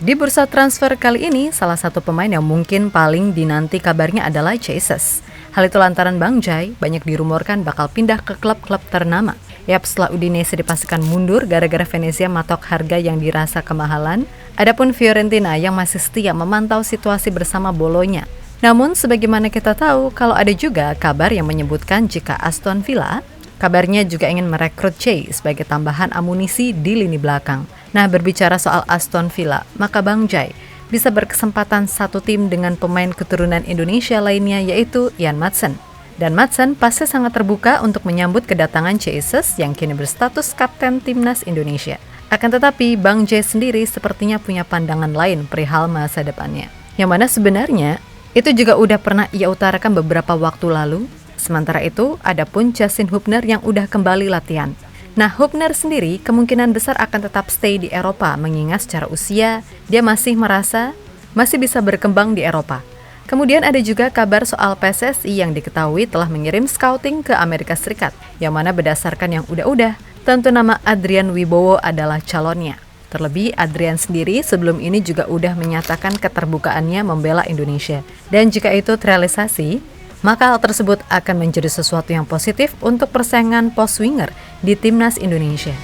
Di bursa transfer kali ini, salah satu pemain yang mungkin paling dinanti kabarnya adalah Jesus. Hal itu lantaran Bang Jai banyak dirumorkan bakal pindah ke klub-klub ternama. Yap, setelah Udinese dipastikan mundur gara-gara Venezia matok harga yang dirasa kemahalan, adapun Fiorentina yang masih setia memantau situasi bersama Bologna. Namun, sebagaimana kita tahu, kalau ada juga kabar yang menyebutkan jika Aston Villa kabarnya juga ingin merekrut Jay sebagai tambahan amunisi di lini belakang. Nah, berbicara soal Aston Villa, maka Bang Jai bisa berkesempatan satu tim dengan pemain keturunan Indonesia lainnya yaitu Ian Maatsen. Dan Maatsen pasti sangat terbuka untuk menyambut kedatangan Jesus yang kini berstatus kapten timnas Indonesia. Akan tetapi, Bang Jai sendiri sepertinya punya pandangan lain perihal masa depannya. Yang mana sebenarnya, itu juga udah pernah ia utarakan beberapa waktu lalu. Sementara itu, ada pun Justin Hubner yang udah kembali latihan. Nah, Hubner sendiri kemungkinan besar akan tetap stay di Eropa mengingat secara usia dia masih merasa masih bisa berkembang di Eropa. Kemudian ada juga kabar soal PSSI yang diketahui telah mengirim scouting ke Amerika Serikat, yang mana berdasarkan yang udah-udah, tentu nama Adrian Wibowo adalah calonnya. Terlebih, Adrian sendiri sebelum ini juga udah menyatakan keterbukaannya membela Indonesia. Dan jika itu terrealisasi, maka hal tersebut akan menjadi sesuatu yang positif untuk persaingan post winger di timnas Indonesia.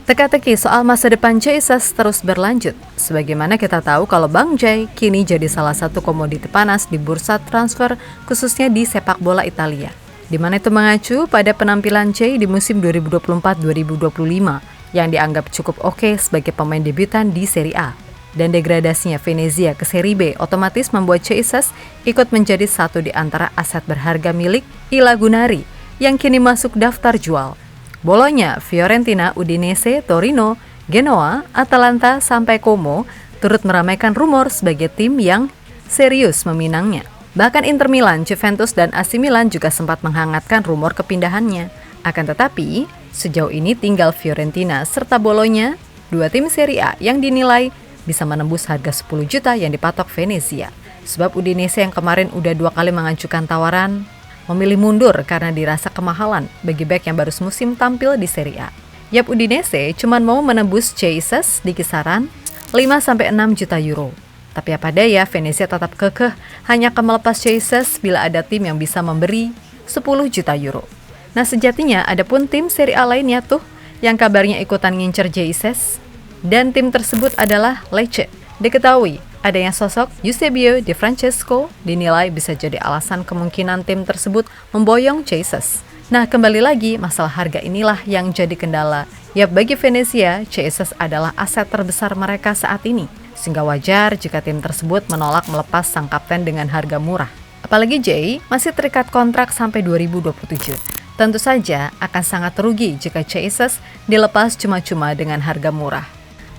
Teka-teki soal masa depan Jesus terus berlanjut. Sebagaimana kita tahu kalau Bang Jai kini jadi salah satu komoditi panas di bursa transfer khususnya di sepak bola Italia. Di mana itu mengacu pada penampilan Jai di musim 2024-2025 yang dianggap cukup oke sebagai pemain debutan di Serie A. Dan degradasinya Venezia ke Serie B otomatis membuat Jesus ikut menjadi satu di antara aset berharga milik Ila Gunari yang kini masuk daftar jual. Bologna, Fiorentina, Udinese, Torino, Genoa, Atalanta, sampai Como turut meramaikan rumor sebagai tim yang serius meminangnya. Bahkan Inter Milan, Juventus, dan AC Milan juga sempat menghangatkan rumor kepindahannya. Akan tetapi, sejauh ini tinggal Fiorentina serta Bologna, dua tim Serie A yang dinilai bisa menembus harga 10 juta yang dipatok Venezia. Sebab Udinese yang kemarin udah 2 kali mengajukan tawaran, memilih mundur karena dirasa kemahalan bagi bek yang baru semusim tampil di Serie A. Yap, Udinese cuma mau menembus Jesus di kisaran 5-6 juta euro. Tapi apa daya, Venezia tetap kekeh hanya akan melepas Jesus bila ada tim yang bisa memberi 10 juta euro. Nah, sejatinya ada pun tim Serie A lainnya tuh yang kabarnya ikutan ngincer Jesus. Dan tim tersebut adalah Lecce. Diketahui adanya sosok Eusebio Di Francesco dinilai bisa jadi alasan kemungkinan tim tersebut memboyong Jesus. Nah, kembali lagi, masalah harga inilah yang jadi kendala. Ya, bagi Venezia, Jesus adalah aset terbesar mereka saat ini. Sehingga wajar jika tim tersebut menolak melepas sang kapten dengan harga murah. Apalagi Jay masih terikat kontrak sampai 2027. Tentu saja akan sangat rugi jika Jesus dilepas cuma-cuma dengan harga murah.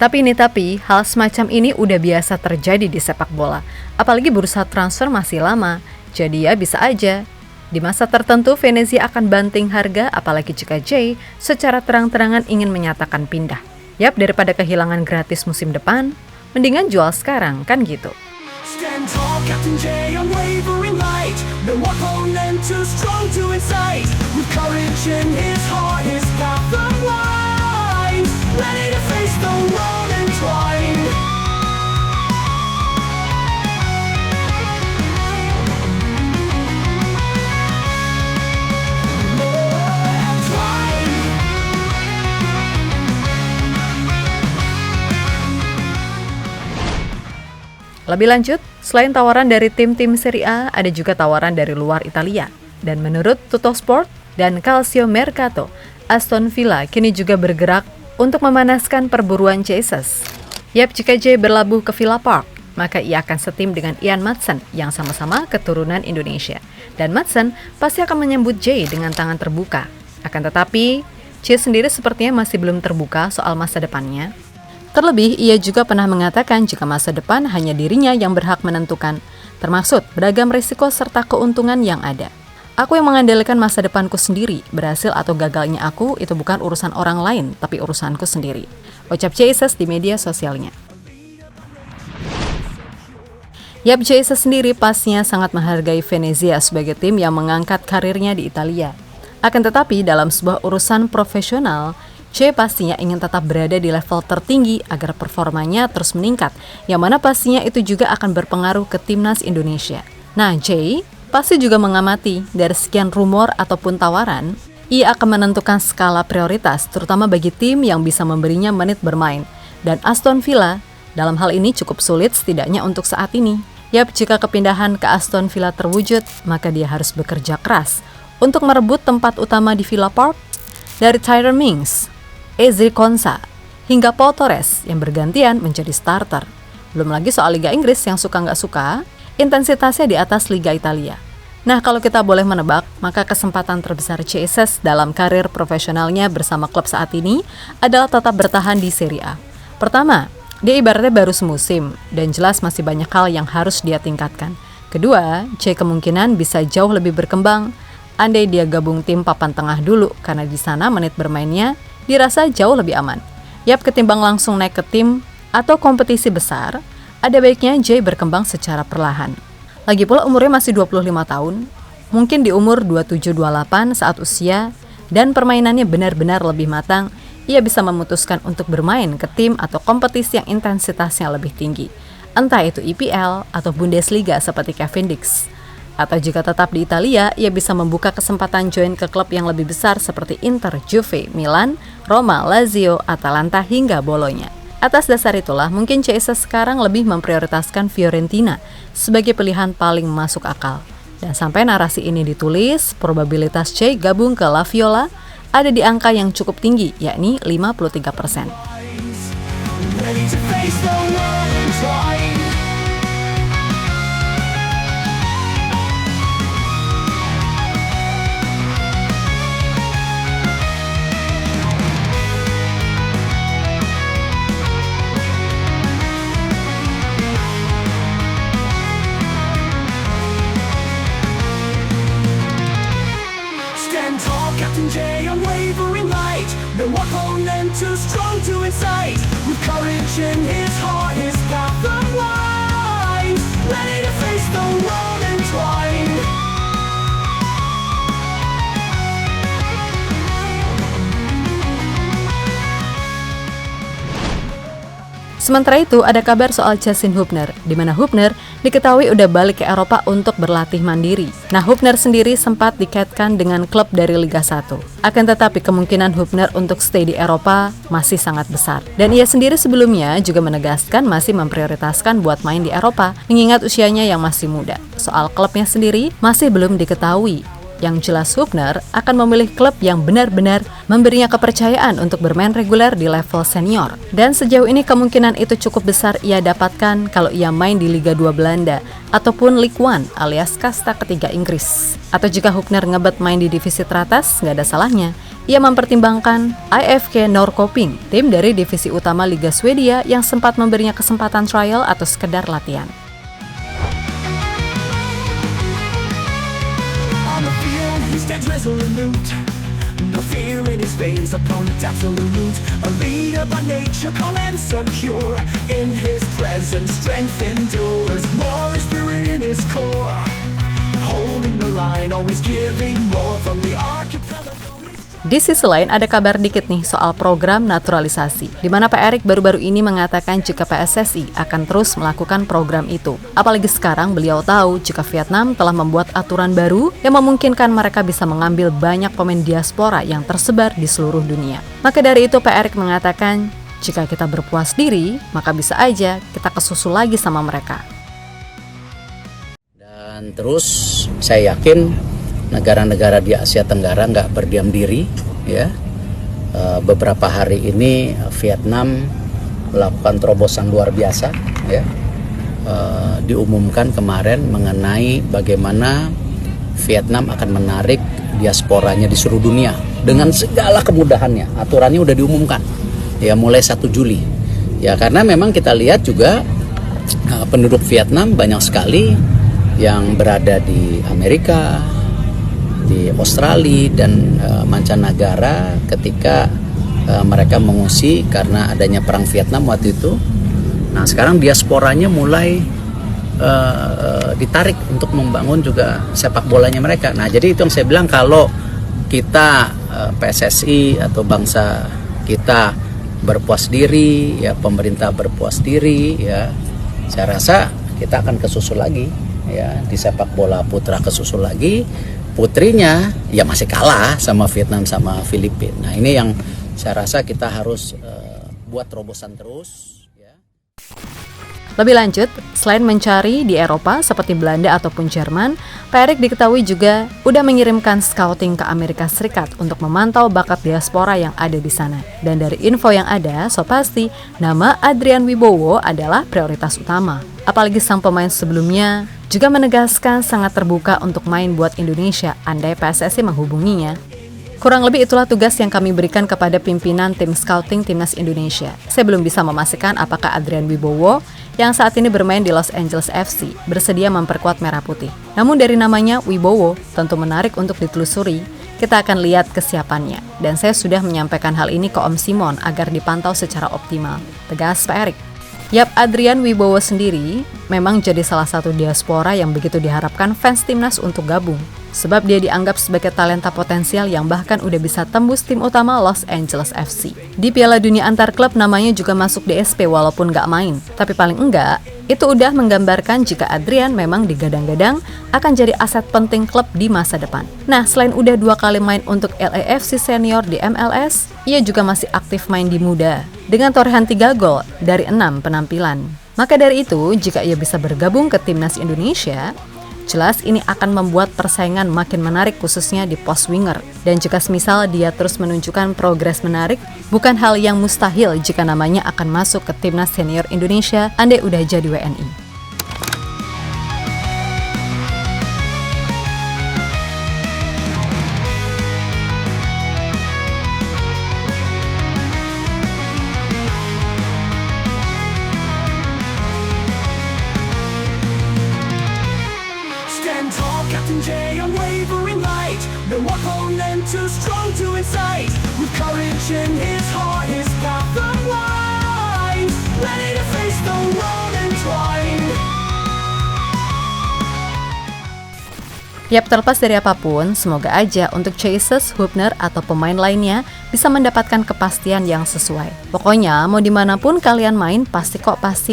Tapi hal semacam ini udah biasa terjadi di sepak bola. Apalagi bursa transfer masih lama, jadi ya bisa aja. Di masa tertentu Venezia akan banting harga, apalagi jika Jay secara terang-terangan ingin menyatakan pindah. Yap, daripada kehilangan gratis musim depan, mendingan jual sekarang, kan gitu. Stand tall, Captain J, unwavering light. No opponent too strong to incite. With courage in his heart, his path the line. Ready to face the world and twine. Lebih lanjut, selain tawaran dari tim-tim Serie A, ada juga tawaran dari luar Italia. Dan menurut Tuttosport dan Calcio Mercato, Aston Villa kini juga bergerak untuk memanaskan perburuan Jesus. Yap, jika Jay berlabuh ke Villa Park, maka ia akan setim dengan Ian Maatsen yang sama-sama keturunan Indonesia. Dan Maatsen pasti akan menyambut Jay dengan tangan terbuka. Akan tetapi, Jay sendiri sepertinya masih belum terbuka soal masa depannya. Terlebih, ia juga pernah mengatakan jika masa depan hanya dirinya yang berhak menentukan, termasuk beragam risiko serta keuntungan yang ada. Aku yang mengandalkan masa depanku sendiri. Berhasil atau gagalnya aku itu bukan urusan orang lain, tapi urusanku sendiri. Ucap Jesus di media sosialnya. Yap, Jesus sendiri pastinya sangat menghargai Venezia sebagai tim yang mengangkat karirnya di Italia. Akan tetapi dalam sebuah urusan profesional, J pastinya ingin tetap berada di level tertinggi agar performanya terus meningkat, yang mana pastinya itu juga akan berpengaruh ke timnas Indonesia. Nah, J pasti juga mengamati dari sekian rumor ataupun tawaran, ia akan menentukan skala prioritas, terutama bagi tim yang bisa memberinya menit bermain. Dan Aston Villa dalam hal ini cukup sulit setidaknya untuk saat ini. Yap, jika kepindahan ke Aston Villa terwujud, maka dia harus bekerja keras untuk merebut tempat utama di Villa Park. Dari Tyrone Mings, Ezri Konsa, hingga Paul Torres yang bergantian menjadi starter. Belum lagi soal Liga Inggris yang suka nggak suka, intensitasnya di atas Liga Italia. Nah, kalau kita boleh menebak, maka kesempatan terbesar Jesus dalam karir profesionalnya bersama klub saat ini adalah tetap bertahan di Serie A. Pertama, dia ibaratnya baru semusim, dan jelas masih banyak hal yang harus dia tingkatkan. Kedua, C kemungkinan bisa jauh lebih berkembang andai dia gabung tim papan tengah dulu, karena di sana menit bermainnya dirasa jauh lebih aman. Yap, ketimbang langsung naik ke tim atau kompetisi besar, ada baiknya J berkembang secara perlahan. Lagi pula umurnya masih 25 tahun, mungkin di umur 27-28 saat usia dan permainannya benar-benar lebih matang, ia bisa memutuskan untuk bermain ke tim atau kompetisi yang intensitasnya lebih tinggi, entah itu IPL atau Bundesliga seperti Cavendish. Atau jika tetap di Italia, ia bisa membuka kesempatan join ke klub yang lebih besar seperti Inter, Juve, Milan, Roma, Lazio, Atalanta hingga Bologna. Atas dasar itulah, mungkin Jesus sekarang lebih memprioritaskan Fiorentina sebagai pilihan paling masuk akal. Dan sampai narasi ini ditulis, probabilitas C gabung ke La Viola ada di angka yang cukup tinggi, yakni 53%. Captain J, unwavering light. No opponent too strong to incite. With courage in his heart, his path unwinds. Ready to face the world entwined. Sementara itu, ada kabar soal Justin Hubner, di mana Hubner diketahui udah balik ke Eropa untuk berlatih mandiri. Nah, Hubner sendiri sempat dikaitkan dengan klub dari Liga 1. Akan tetapi kemungkinan Hubner untuk stay di Eropa masih sangat besar. Dan ia sendiri sebelumnya juga menegaskan masih memprioritaskan buat main di Eropa, mengingat usianya yang masih muda. Soal klubnya sendiri masih belum diketahui. Yang jelas Hubner akan memilih klub yang benar-benar memberinya kepercayaan untuk bermain reguler di level senior. Dan sejauh ini kemungkinan itu cukup besar ia dapatkan kalau ia main di Liga 2 Belanda ataupun League One alias kasta ketiga Inggris. Atau jika Hubner ngebet main di divisi teratas, nggak ada salahnya ia mempertimbangkan IFK Norrköping, tim dari divisi utama Liga Swedia yang sempat memberinya kesempatan trial atau sekedar latihan. He stands resolute, no fear in his veins, opponent absolute. A leader by nature, calm and secure. In his presence, strength endures. More is spirit in his core. Holding the line, always giving more from the archipelago. Di sisi lain ada kabar dikit nih soal program naturalisasi, di mana Pak Erik baru-baru ini mengatakan jika PSSI akan terus melakukan program itu. Apalagi sekarang beliau tahu jika Vietnam telah membuat aturan baru yang memungkinkan mereka bisa mengambil banyak pemain diaspora yang tersebar di seluruh dunia. Maka dari itu Pak Erik mengatakan, jika kita berpuas diri, maka bisa aja kita kesusul lagi sama mereka. Dan terus saya yakin negara-negara di Asia Tenggara nggak berdiam diri, ya. Beberapa hari ini Vietnam melakukan terobosan luar biasa, ya. Diumumkan kemarin mengenai bagaimana Vietnam akan menarik diasporanya di seluruh dunia dengan segala kemudahannya. Aturannya udah diumumkan, ya, mulai 1 Juli. Ya, karena memang kita lihat juga penduduk Vietnam banyak sekali yang berada di Amerika, di Australia dan mancanegara ketika mereka mengungsi karena adanya perang Vietnam waktu itu. Nah sekarang diasporanya mulai ditarik untuk membangun juga sepak bolanya mereka. Nah jadi itu yang saya bilang, kalau kita PSSI atau bangsa kita berpuas diri, ya pemerintah berpuas diri, ya saya rasa kita akan kesusul lagi, ya di sepak bola putra kesusul lagi. Putrinya ya masih kalah sama Vietnam sama Filipina. Nah ini yang saya rasa kita harus buat terobosan terus. Ya. Lebih lanjut, selain mencari di Eropa seperti Belanda ataupun Jerman, Pak Erik diketahui juga udah mengirimkan scouting ke Amerika Serikat untuk memantau bakat diaspora yang ada di sana. Dan dari info yang ada, so pasti nama Adrian Wibowo adalah prioritas utama. Apalagi sang pemain sebelumnya juga menegaskan sangat terbuka untuk main buat Indonesia andai PSSI menghubunginya. Kurang lebih itulah tugas yang kami berikan kepada pimpinan tim scouting Timnas Indonesia. Saya belum bisa memastikan apakah Adrian Wibowo yang saat ini bermain di Los Angeles FC bersedia memperkuat Merah Putih. Namun dari namanya Wibowo tentu menarik untuk ditelusuri. Kita akan lihat kesiapannya. Dan saya sudah menyampaikan hal ini ke Om Simon agar dipantau secara optimal, tegas Pak Erik. Yap, Adrian Wibowo sendiri memang jadi salah satu diaspora yang begitu diharapkan fans Timnas untuk gabung. Sebab dia dianggap sebagai talenta potensial yang bahkan udah bisa tembus tim utama Los Angeles FC. Di Piala Dunia antar klub namanya juga masuk DSP walaupun gak main. Tapi paling enggak, itu udah menggambarkan jika Adrian memang digadang-gadang akan jadi aset penting klub di masa depan. Nah, selain udah 2 kali main untuk LAFC senior di MLS, ia juga masih aktif main di muda dengan torehan 3 gol dari 6 penampilan. Maka dari itu, jika ia bisa bergabung ke Timnas Indonesia, jelas ini akan membuat persaingan makin menarik khususnya di pos winger. Dan jika semisal dia terus menunjukkan progres menarik, bukan hal yang mustahil jika namanya akan masuk ke Timnas Senior Indonesia andai udah jadi WNI. Captain J, unwavering light. No opponent too strong to incite. With courage in his heart, his path unwind. Ready to face the world entwined. Yap, terlepas dari apapun, semoga aja untuk Chasers, Hubner, atau pemain lainnya bisa mendapatkan kepastian yang sesuai. Pokoknya, mau dimanapun kalian main, pasti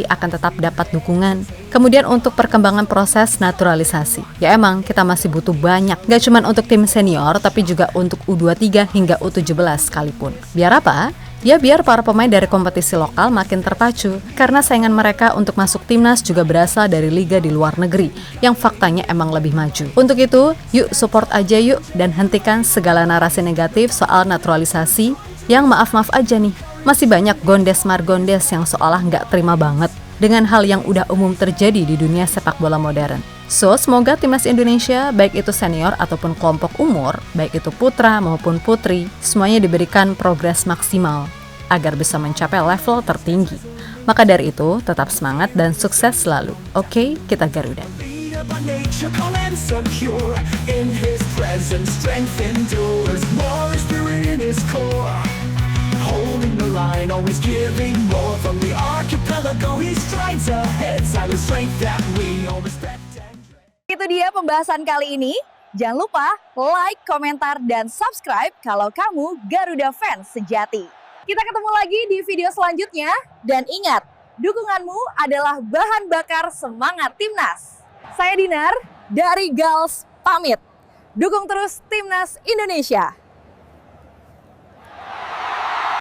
akan tetap dapat dukungan. Kemudian untuk perkembangan proses naturalisasi. Ya emang, kita masih butuh banyak. Gak cuma untuk tim senior, tapi juga untuk U23 hingga U17 sekalipun. Biar apa? Ya biar para pemain dari kompetisi lokal makin terpacu, karena saingan mereka untuk masuk timnas juga berasal dari liga di luar negeri, yang faktanya emang lebih maju. Untuk itu, yuk support aja yuk, dan hentikan segala narasi negatif soal naturalisasi, yang maaf-maaf aja nih, masih banyak gondes-margondes yang seolah nggak terima banget dengan hal yang udah umum terjadi di dunia sepak bola modern. So, semoga Timnas Indonesia, baik itu senior ataupun kelompok umur, baik itu putra maupun putri, semuanya diberikan progres maksimal agar bisa mencapai level tertinggi. Maka dari itu, tetap semangat dan sukses selalu. Oke, kita Garuda. Holding the line, always giving more. From the archipelago, he strides ahead. Silent strength that we all respect. Itu dia pembahasan kali ini. Jangan lupa like, komentar, dan subscribe kalau kamu Garuda fans sejati. Kita ketemu lagi di video selanjutnya. Dan ingat, dukunganmu adalah bahan bakar semangat Timnas. Saya Dinar dari Gals pamit. Dukung terus Timnas Indonesia.